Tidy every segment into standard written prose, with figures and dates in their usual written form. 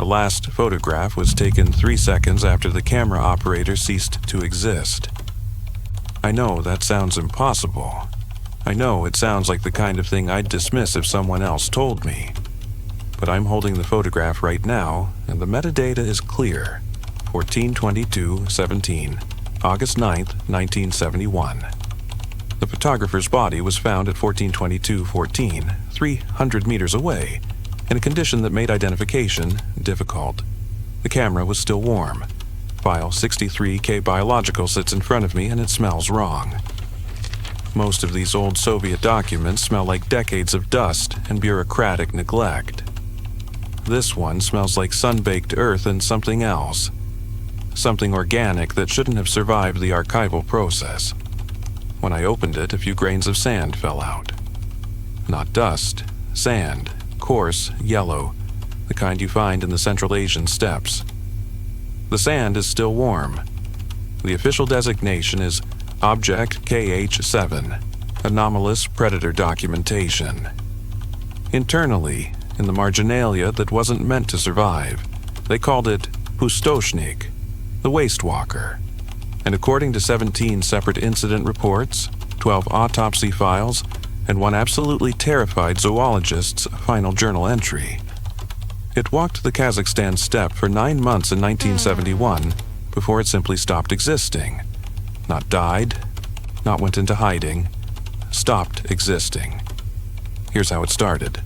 last photograph was taken 3 seconds after the camera operator ceased to exist. I know that sounds impossible. I know it sounds like the kind of thing I'd dismiss if someone else told me. But I'm holding the photograph right now, and the metadata is clear. 14/22/17, August 9th, 1971. The photographer's body was found at 14/22/14, 300 meters away, in a condition that made identification difficult. The camera was still warm. File 63K Biological sits in front of me and it smells wrong. Most of these old Soviet documents smell like decades of dust and bureaucratic neglect. This one smells like sun-baked earth and something else. Something organic that shouldn't have survived the archival process. When I opened it, a few grains of sand fell out. Not dust, sand, coarse, yellow, the kind you find in the Central Asian steppes. The sand is still warm. The official designation is Object KH7, Anomalous Predator Documentation. Internally, in the marginalia that wasn't meant to survive, they called it Pustoshnik, the Wastewalker. And according to 17 separate incident reports, 12 autopsy files, and one absolutely terrified zoologist's final journal entry, it walked the Kazakhstan steppe for 9 months in 1971 before it simply stopped existing. Not died, not went into hiding, stopped existing. Here's how it started.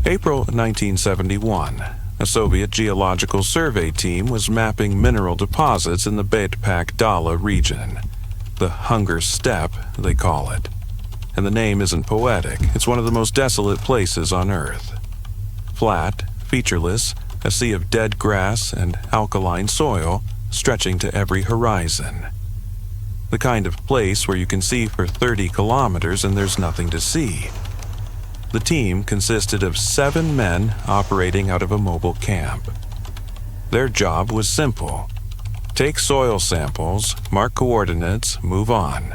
April 1971. A Soviet geological survey team was mapping mineral deposits in the Betpak-Dala region. The Hunger Steppe, they call it. And the name isn't poetic, it's one of the most desolate places on Earth. Flat, featureless, a sea of dead grass and alkaline soil stretching to every horizon. The kind of place where you can see for 30 kilometers and there's nothing to see. The team consisted of 7 men operating out of a mobile camp. Their job was simple. Take soil samples, mark coordinates, move on.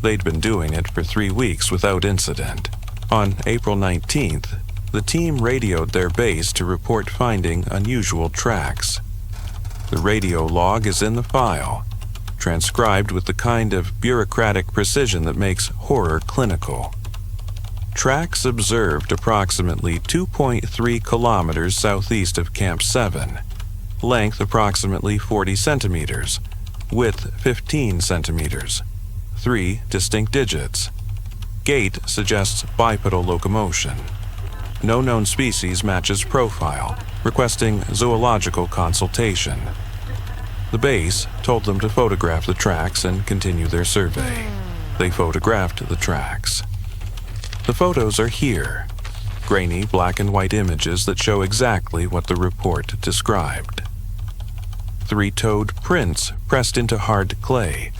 They'd been doing it for 3 weeks without incident. On April 19th, the team radioed their base to report finding unusual tracks. The radio log is in the file, transcribed with the kind of bureaucratic precision that makes horror clinical. Tracks observed approximately 2.3 kilometers southeast of Camp 7. Length approximately 40 centimeters. Width 15 centimeters. 3 distinct digits. Gait suggests bipedal locomotion. No known species matches profile, requesting zoological consultation. The base told them to photograph the tracks and continue their survey. They photographed the tracks. The photos are here, grainy black and white images that show exactly what the report described. 3-toed prints pressed into hard clay,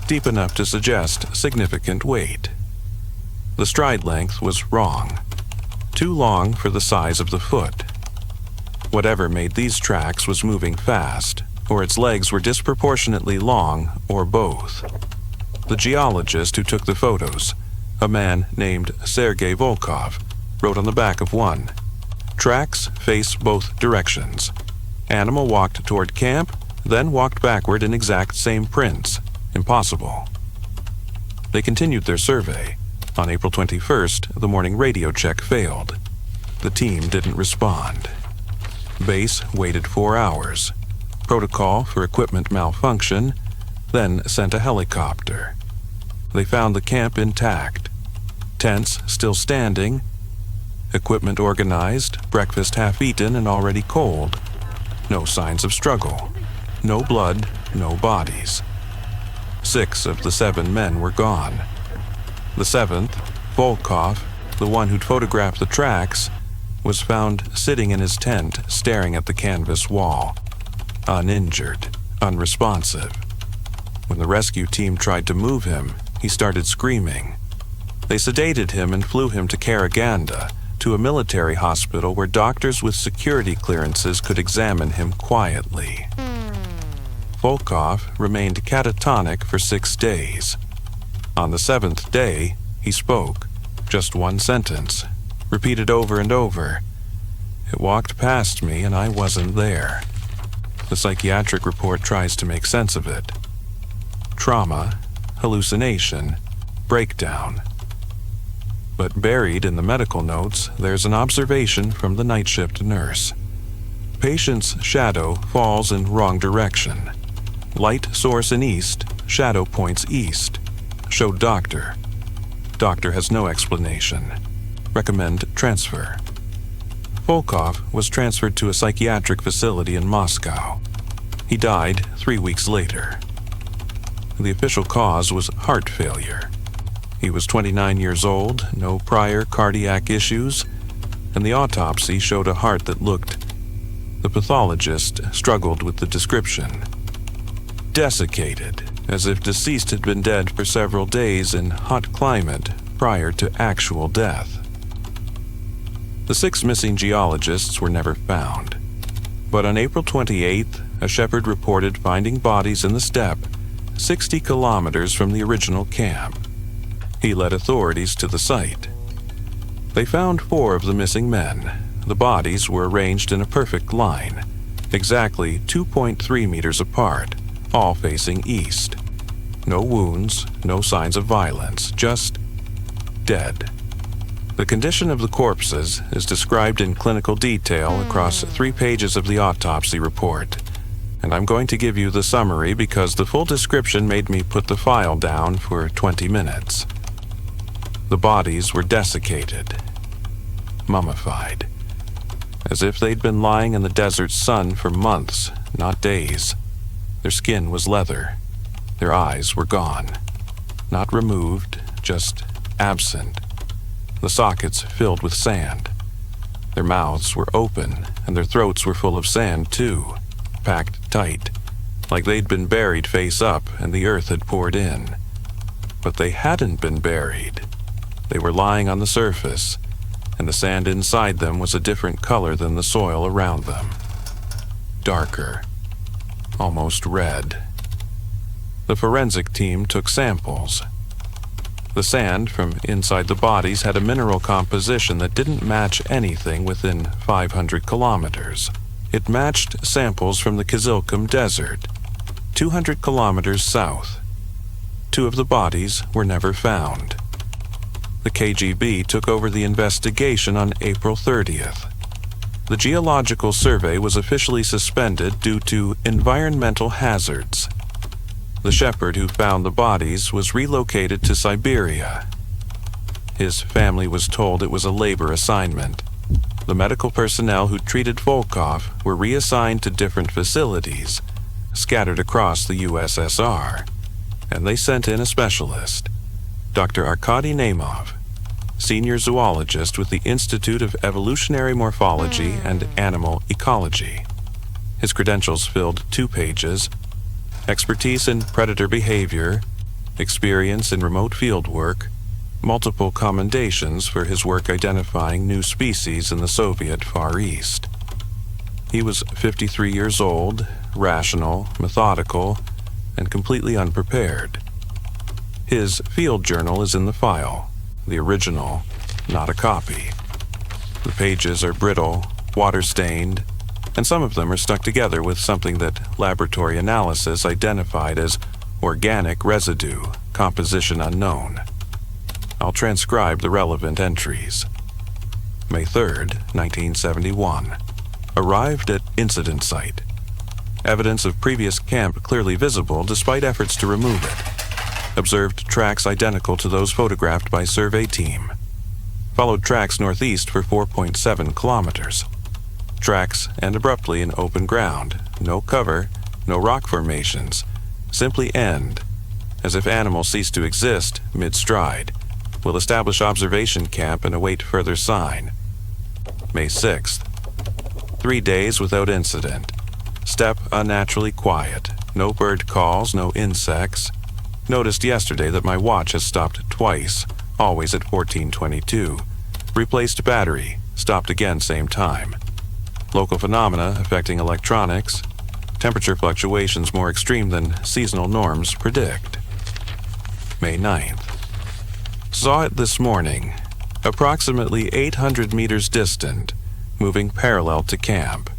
deep enough to suggest significant weight. The stride length was wrong, too long for the size of the foot. Whatever made these tracks was moving fast, or its legs were disproportionately long, or both. The geologist who took the photos, a man named Sergei Volkov, wrote on the back of one, "Tracks face both directions. Animal walked toward camp, then walked backward in exact same prints. Impossible." They continued their survey. On April 21st, the morning radio check failed. The team didn't respond. Base waited 4 hours. Protocol for equipment malfunction, then sent a helicopter. They found the camp intact. Tents still standing. Equipment organized, breakfast half-eaten and already cold. No signs of struggle. No blood, no bodies. 6 of the 7 men were gone. The 7th, Volkov, the one who'd photographed the tracks, was found sitting in his tent staring at the canvas wall. Uninjured, unresponsive. When the rescue team tried to move him, he started screaming. They sedated him and flew him to Karaganda, to a military hospital where doctors with security clearances could examine him quietly. Volkov remained catatonic for 6 days. On the 7th day, he spoke, just one sentence, repeated over and over. It walked past me and I wasn't there. The psychiatric report tries to make sense of it. Trauma, hallucination, breakdown. But buried in the medical notes, there's an observation from the night shift nurse. Patient's shadow falls in wrong direction. Light source in east, shadow points east. Show doctor. Doctor has no explanation. Recommend transfer. Volkov was transferred to a psychiatric facility in Moscow. He died 3 weeks later. The official cause was heart failure. He was 29 years old, no prior cardiac issues, and the autopsy showed a heart that looked. The pathologist struggled with the description. Desiccated, as if deceased had been dead for several days in hot climate prior to actual death. The 6 missing geologists were never found, but on April 28th, a shepherd reported finding bodies in the steppe 60 kilometers from the original camp. He led authorities to the site. They found 4 of the missing men. The bodies were arranged in a perfect line, exactly 2.3 meters apart, all facing east. No wounds, no signs of violence, just dead. The condition of the corpses is described in clinical detail across 3 pages of the autopsy report, and I'm going to give you the summary because the full description made me put the file down for 20 minutes. The bodies were desiccated, mummified, as if they'd been lying in the desert sun for months, not days. Their skin was leather. Their eyes were gone. Not removed, just absent. The sockets filled with sand. Their mouths were open, and their throats were full of sand too, packed tight, like they'd been buried face up and the earth had poured in. But they hadn't been buried. They were lying on the surface, and the sand inside them was a different color than the soil around them. Darker, almost red. The forensic team took samples. The sand from inside the bodies had a mineral composition that didn't match anything within 500 kilometers. It matched samples from the Kizilkum Desert, 200 kilometers south. 2 of the bodies were never found. The KGB took over the investigation on April 30th. The geological survey was officially suspended due to environmental hazards. The shepherd who found the bodies was relocated to Siberia. His family was told it was a labor assignment. The medical personnel who treated Volkov were reassigned to different facilities, scattered across the USSR, and they sent in a specialist, Dr. Arkady Naimov, senior zoologist with the Institute of Evolutionary Morphology and Animal Ecology. His credentials filled 2 pages: expertise in predator behavior, experience in remote field work, multiple commendations for his work identifying new species in the Soviet Far East. He was 53 years old, rational, methodical, and completely unprepared. His field journal is in the file, the original, not a copy. The pages are brittle, water-stained, and some of them are stuck together with something that laboratory analysis identified as organic residue, composition unknown. I'll transcribe the relevant entries. May 3rd, 1971. Arrived at incident site. Evidence of previous camp clearly visible despite efforts to remove it. Observed tracks identical to those photographed by survey team. Followed tracks northeast for 4.7 kilometers. Tracks end abruptly in open ground. No cover, no rock formations. Simply end, as if animals cease to exist mid-stride. Will establish observation camp and await further sign. May 6th. 3 days without incident. Steppe unnaturally quiet. No bird calls, no insects. Noticed yesterday that my watch has stopped twice, always at 14:22. Replaced battery, stopped again same time. Local phenomena affecting electronics. Temperature fluctuations more extreme than seasonal norms predict. May 9th. Saw it this morning, approximately 800 meters distant, moving parallel to camp.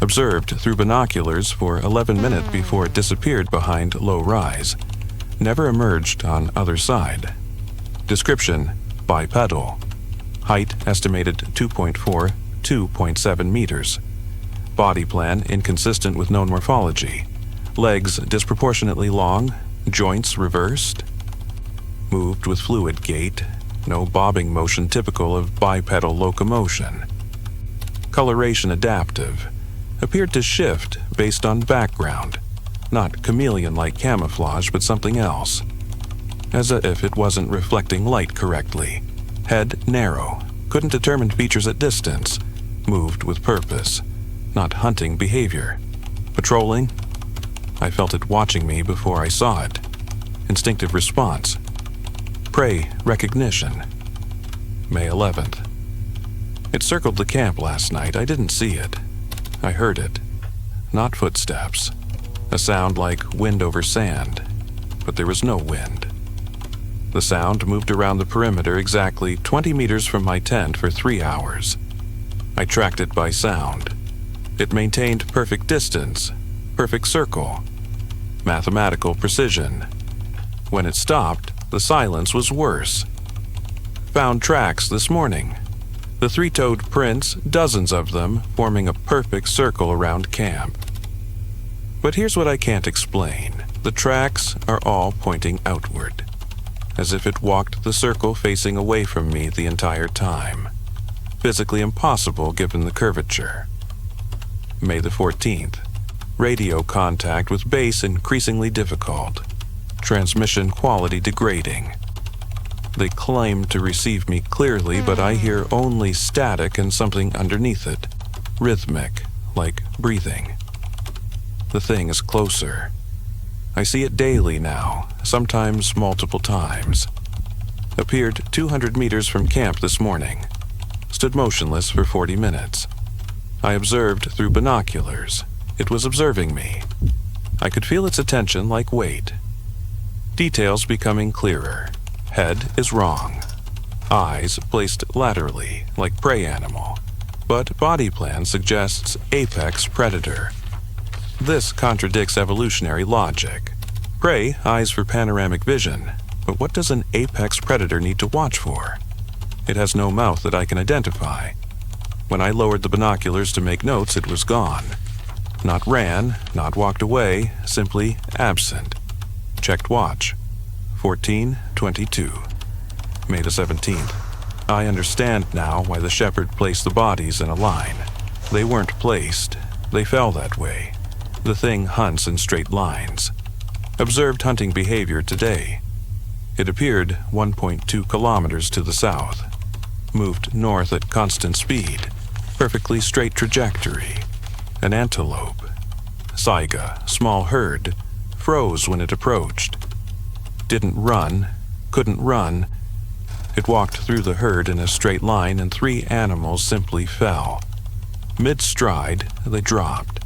Observed through binoculars for 11 minutes before it disappeared behind low rise. Never emerged on other side. Description: bipedal. Height estimated 2.4, 2.7 meters. Body plan inconsistent with known morphology. Legs disproportionately long, joints reversed. Moved with fluid gait, no bobbing motion typical of bipedal locomotion. Coloration adaptive. Appeared to shift based on background. Not chameleon-like camouflage, but something else. As if it wasn't reflecting light correctly. Head narrow. Couldn't determine features at distance. Moved with purpose. Not hunting behavior. Patrolling? I felt it watching me before I saw it. Instinctive response. Prey recognition. May 11th. It circled the camp last night. I didn't see it. I heard it. Not footsteps. A sound like wind over sand. But there was no wind. The sound moved around the perimeter exactly 20 meters from my tent for 3 hours. I tracked it by sound. It maintained perfect distance, perfect circle, mathematical precision. When it stopped, the silence was worse. Found tracks this morning. The three-toed prints, dozens of them, forming a perfect circle around camp. But here's what I can't explain. The tracks are all pointing outward, as if it walked the circle facing away from me the entire time. Physically impossible given the curvature. May the 14th. Radio contact with base increasingly difficult. Transmission quality degrading. They claim to receive me clearly, but I hear only static and something underneath it. Rhythmic, like breathing. The thing is closer. I see it daily now, sometimes multiple times. Appeared 200 meters from camp this morning. Stood motionless for 40 minutes. I observed through binoculars. It was observing me. I could feel its attention like weight. Details becoming clearer. Head is wrong. Eyes placed laterally, like prey animal. But body plan suggests apex predator. This contradicts evolutionary logic. Prey eyes for panoramic vision, but what does an apex predator need to watch for? It has no mouth that I can identify. When I lowered the binoculars to make notes, it was gone. Not ran, not walked away, simply absent. Checked watch. 14:22. May the 17th. I understand now why the shepherd placed the bodies in a line. They weren't placed. They fell that way. The thing hunts in straight lines. Observed hunting behavior today. It appeared 1.2 kilometers to the south. Moved north at constant speed. Perfectly straight trajectory. An antelope. Saiga, small herd, froze when it approached. Didn't run, couldn't run. It walked through the herd in a straight line and 3 animals simply fell. Mid-stride, they dropped.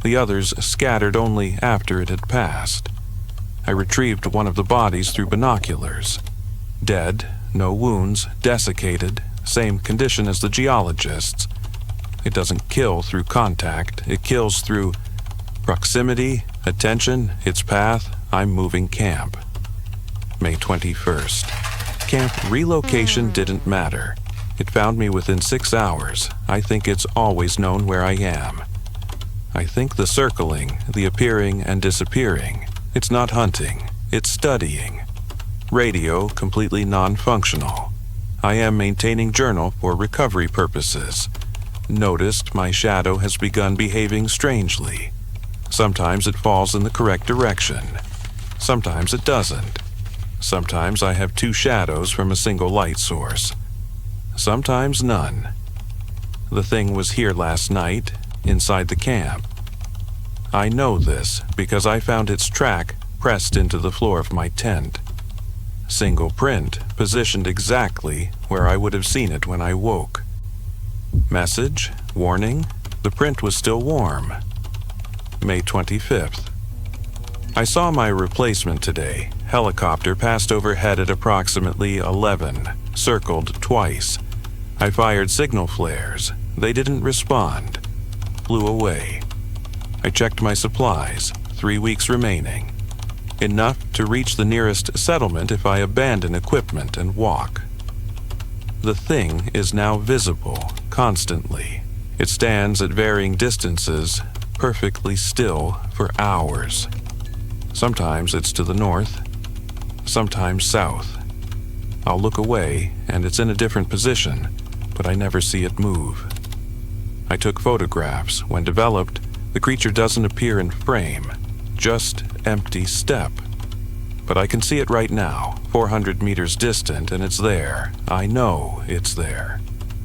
The others scattered only after it had passed. I retrieved one of the bodies through binoculars. Dead, no wounds, desiccated, same condition as the geologists. It doesn't kill through contact, it kills through proximity, attention, its path. I'm moving camp. May 21st. Camp relocation didn't matter. It found me within 6 hours. I think it's always known where I am. I think the circling, the appearing and disappearing, it's not hunting, it's studying. Radio completely non-functional. I am maintaining journal for recovery purposes. Noticed my shadow has begun behaving strangely. Sometimes it falls in the correct direction. Sometimes it doesn't. Sometimes I have 2 shadows from a single light source. Sometimes none. The thing was here last night, inside the camp. I know this because I found its track pressed into the floor of my tent. Single print, positioned exactly where I would have seen it when I woke. Message, warning, the print was still warm. May 25th. I saw my replacement today. Helicopter passed overhead at approximately 11, circled twice. I fired signal flares. They didn't respond. Flew away. I checked my supplies, 3 weeks remaining. Enough to reach the nearest settlement if I abandon equipment and walk. The thing is now visible, constantly. It stands at varying distances, perfectly still for hours. Sometimes it's to the north, sometimes south. I'll look away, and it's in a different position, but I never see it move. I took photographs. When developed, the creature doesn't appear in frame, just empty steppe. But I can see it right now, 400 meters distant, and it's there. I know it's there.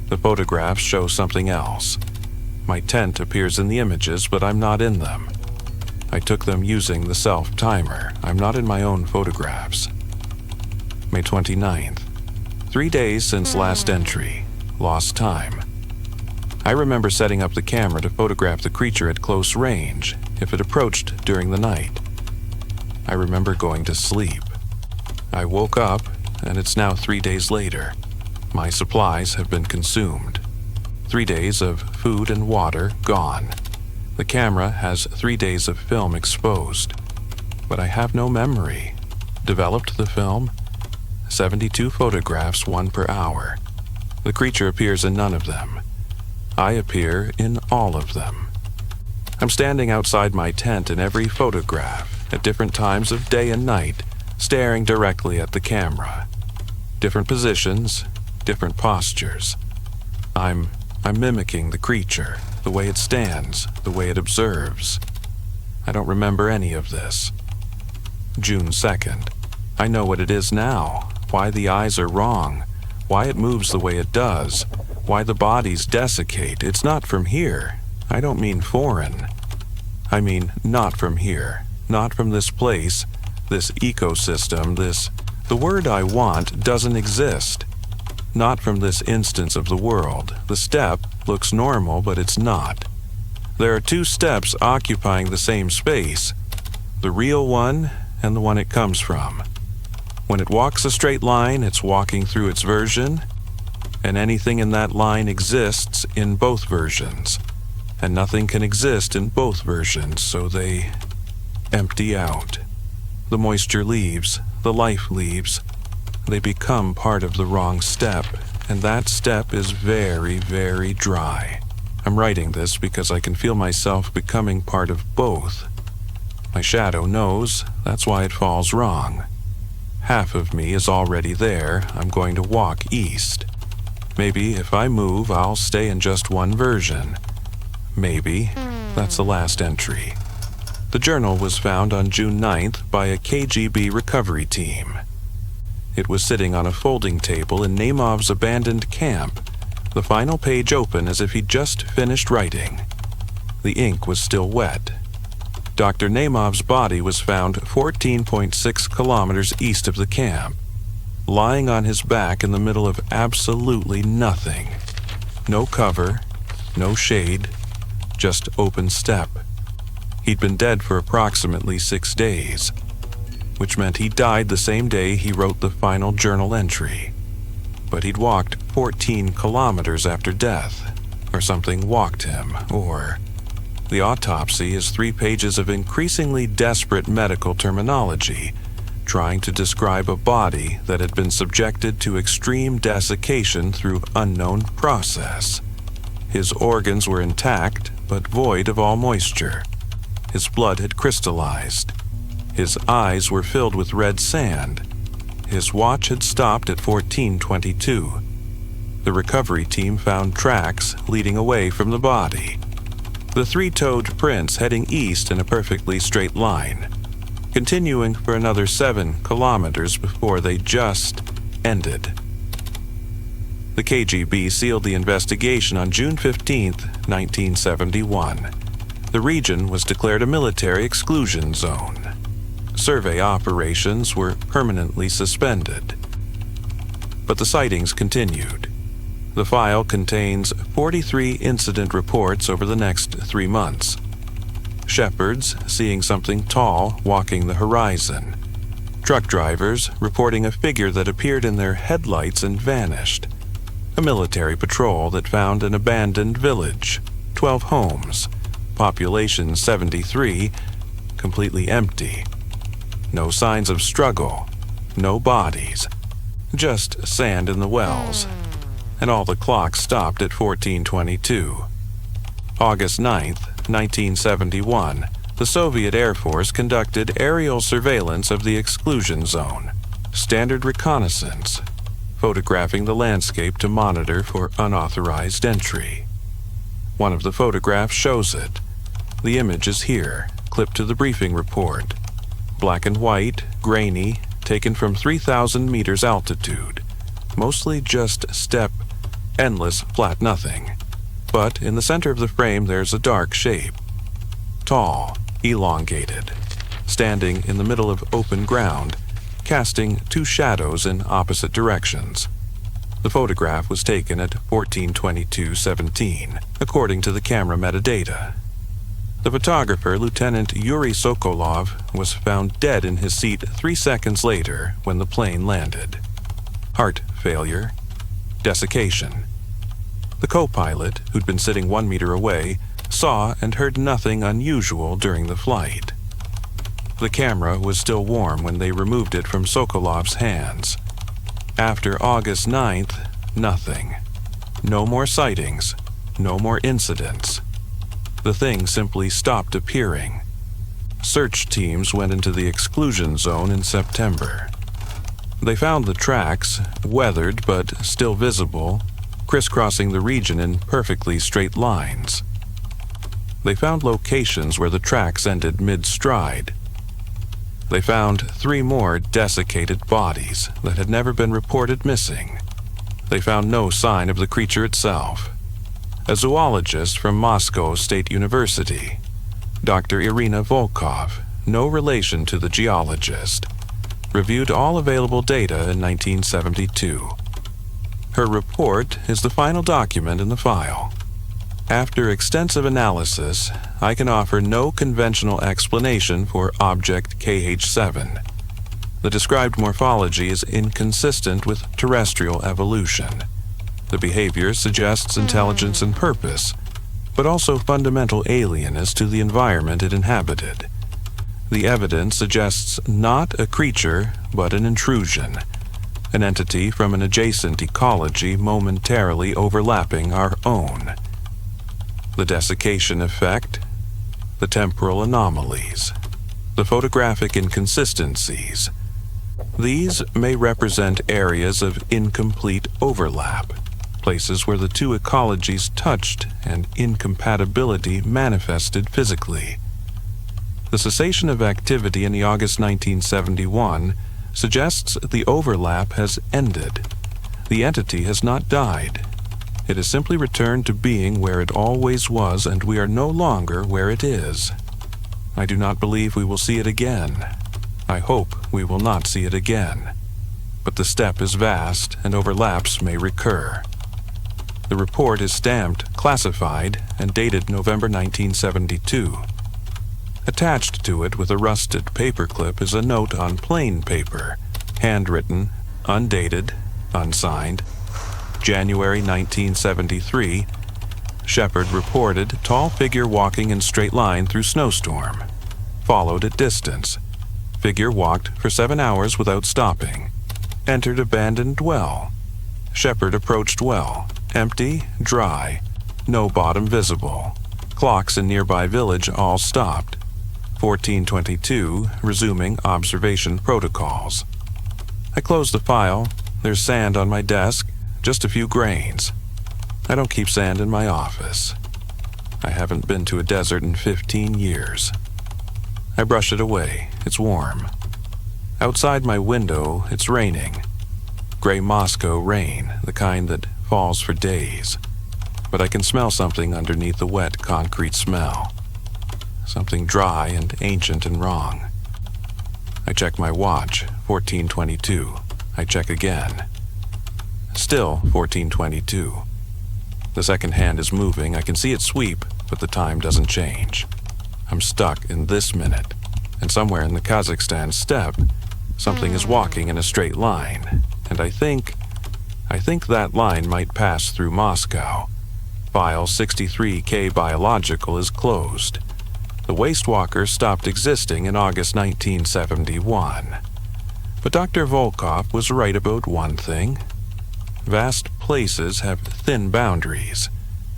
The photographs show something else. My tent appears in the images, but I'm not in them. I took them using the self-timer. I'm not in my own photographs. May 29th. 3 days since last entry. Lost time. I remember setting up the camera to photograph the creature at close range if it approached during the night. I remember going to sleep. I woke up, and it's now 3 days later. My supplies have been consumed. 3 days of food and water gone. The camera has 3 days of film exposed. But I have no memory. Developed the film? 72 photographs, 1 per hour. The creature appears in none of them. I appear in all of them. I'm standing outside my tent in every photograph, at different times of day and night, staring directly at the camera. Different positions, different postures. I'm mimicking the creature, the way it stands, the way it observes. I don't remember any of this. June 2nd. I know what it is now, why the eyes are wrong, why it moves the way it does, why the bodies desiccate. It's not from here. I don't mean foreign. I mean not from here, not from this place, this ecosystem, the word I want doesn't exist. Not from this instance of the world. The steppe looks normal, but it's not. There are 2 steppes occupying the same space, the real one and the one it comes from. When it walks a straight line, it's walking through its version, and anything in that line exists in both versions, and nothing can exist in both versions, so they empty out. The moisture leaves, the life leaves. They become part of the wrong steppe, and that steppe is very, very dry. I'm writing this because I can feel myself becoming part of both. My shadow knows, that's why it falls wrong. Half of me is already there. I'm going to walk east. Maybe if I move, I'll stay in just one version. Maybe. That's the last entry. The journal was found on June 9th by a KGB recovery team. It was sitting on a folding table in Namov's abandoned camp, the final page open as if he'd just finished writing. The ink was still wet. Dr. Namov's body was found 14.6 kilometers east of the camp, lying on his back in the middle of absolutely nothing. No cover, no shade, just open steppe. He'd been dead for approximately 6 days, which meant he died the same day he wrote the final journal entry. But he'd walked 14 kilometers after death, or something walked him, or... The autopsy is 3 pages of increasingly desperate medical terminology, trying to describe a body that had been subjected to extreme desiccation through unknown process. His organs were intact, but void of all moisture. His blood had crystallized. His eyes were filled with red sand. His watch had stopped at 14:22. The recovery team found tracks leading away from the body. The 3-toed prints heading east in a perfectly straight line, continuing for another 7 kilometers before they just ended. The KGB sealed the investigation on June 15, 1971. The region was declared a military exclusion zone. Survey operations were permanently suspended. But the sightings continued. The file contains 43 incident reports over the next 3 months. Shepherds seeing something tall walking the horizon. Truck drivers reporting a figure that appeared in their headlights and vanished. A military patrol that found an abandoned village, 12 homes, population 73, completely empty. No signs of struggle, no bodies, just sand in the wells. And all the clocks stopped at 1422. August 9th, 1971, the Soviet Air Force conducted aerial surveillance of the exclusion zone, standard reconnaissance, photographing the landscape to monitor for unauthorized entry. One of the photographs shows it. The image is here, clipped to the briefing report. Black and white, grainy, taken from 3,000 meters altitude. Mostly just steppe, endless flat nothing. But in the center of the frame there's a dark shape. Tall, elongated, standing in the middle of open ground, casting two shadows in opposite directions. The photograph was taken at 14:22:17, according to the camera metadata. The photographer, Lieutenant Yuri Sokolov, was found dead in his seat 3 seconds later when the plane landed. Heart failure, desiccation. The co-pilot, who'd been sitting 1 meter away, saw and heard nothing unusual during the flight. The camera was still warm when they removed it from Sokolov's hands. After August 9th, nothing. No more sightings, no more incidents. The thing simply stopped appearing. Search teams went into the exclusion zone in September. They found the tracks, weathered but still visible, crisscrossing the region in perfectly straight lines. They found locations where the tracks ended mid-stride. They found 3 more desiccated bodies that had never been reported missing. They found no sign of the creature itself. A zoologist from Moscow State University, Dr. Irina Volkov, no relation to the geologist, reviewed all available data in 1972. Her report is the final document in the file. After extensive analysis, I can offer no conventional explanation for object KH7. The described morphology is inconsistent with terrestrial evolution. The behavior suggests intelligence and purpose, but also fundamental alienness to the environment it inhabited. The evidence suggests not a creature, but an intrusion, an entity from an adjacent ecology momentarily overlapping our own. The desiccation effect, the temporal anomalies, the photographic inconsistencies. These may represent areas of incomplete overlap, places where the two ecologies touched and incompatibility manifested physically. The cessation of activity in the August 1971 suggests the overlap has ended. The entity has not died. It has simply returned to being where it always was, and we are no longer where it is. I do not believe we will see it again. I hope we will not see it again. But the steppe is vast, and overlaps may recur. The report is stamped, classified, and dated November 1972. Attached to it with a rusted paperclip is a note on plain paper, handwritten, undated, unsigned. January 1973, Shepard reported tall figure walking in straight line through snowstorm. Followed at distance. Figure walked for 7 hours without stopping. Entered abandoned well. Shepard approached well. Empty, dry, no bottom visible. Clocks in nearby village all stopped. 1422, resuming observation protocols. I close the file. There's sand on my desk, just a few grains. I don't keep sand in my office. I haven't been to a desert in 15 years. I brush it away. It's warm. Outside my window, it's raining. Gray Moscow rain, the kind that falls for days. But I can smell something underneath the wet concrete smell. Something dry and ancient and wrong. I check my watch, 1422. I check again. Still 1422. The second hand is moving. I can see it sweep, but the time doesn't change. I'm stuck in this minute, and somewhere in the Kazakhstan steppe, something is walking in a straight line, and I think I think that line might pass through Moscow. File 63K Biological is closed. The Wastewalker stopped existing in August 1971. But Dr. Volkov was right about one thing. Vast places have thin boundaries,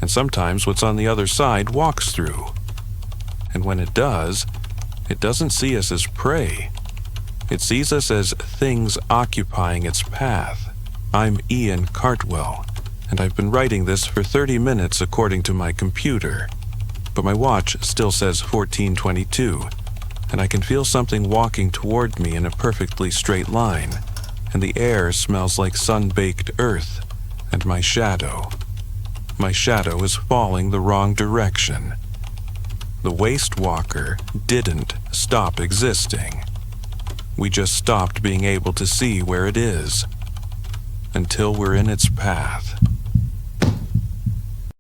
and sometimes what's on the other side walks through. And when it does, it doesn't see us as prey. It sees us as things occupying its path. I'm Ian Cartwell, and I've been writing this for 30 minutes according to my computer. But my watch still says 14:22, and I can feel something walking toward me in a perfectly straight line, and the air smells like sun-baked earth, and my shadow is falling the wrong direction. The Wastewalker didn't stop existing. We just stopped being able to see where it is, until we're in its path.